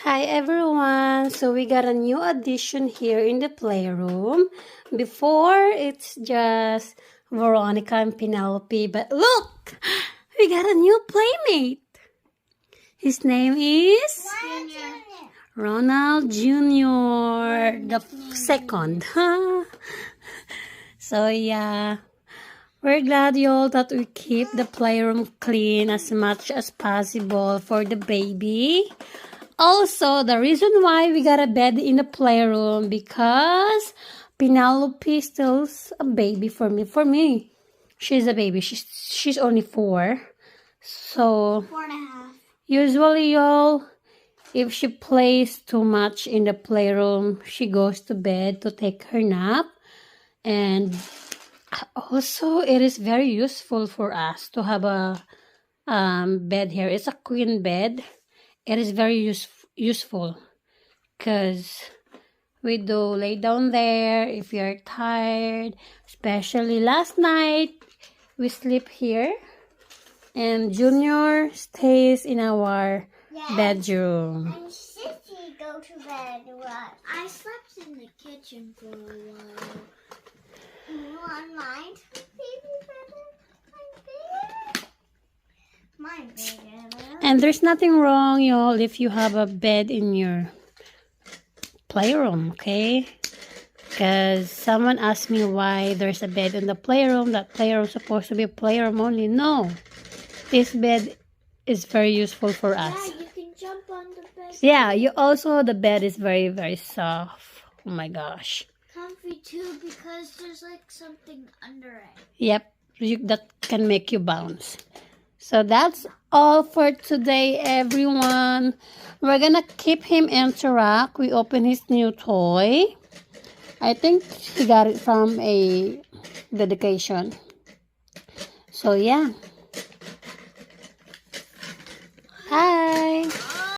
Hi everyone! So we got a new addition here in the playroom. Before, it's just Veronica and Penelope, but look! We got a new playmate! His name is Ronald Jr., the second. So yeah, we're glad y'all that we keep the playroom clean as much as possible for the baby. Also, the reason why we got a bed in the playroom because Penelope still's a baby for me. She's a baby. She's only 4. So 4.5. usually, y'all, if she plays too much in the playroom, she goes to bed to take her nap. And also, it is very useful for us to have a bed here. It's a queen bed. It is very useful because we do lay down there if you're tired. Especially last night, we sleep here. And Junior stays in our bedroom. And Sissy go to bed. I slept in the kitchen for a while. You want mine to be better? Mine bigger. And there's nothing wrong, y'all, if you have a bed in your playroom, okay? Because someone asked me why there's a bed in the playroom. That playroom is supposed to be a playroom only. No. This bed is very useful for us. Yeah, you can jump on the bed. Yeah, the bed is very, very soft. Oh my gosh. Comfy too because there's like something under it. Yep, that can make you bounce. So that's all for today, everyone. We're gonna keep him interact. We open his new toy. I think he got it from a dedication. So yeah. Hi.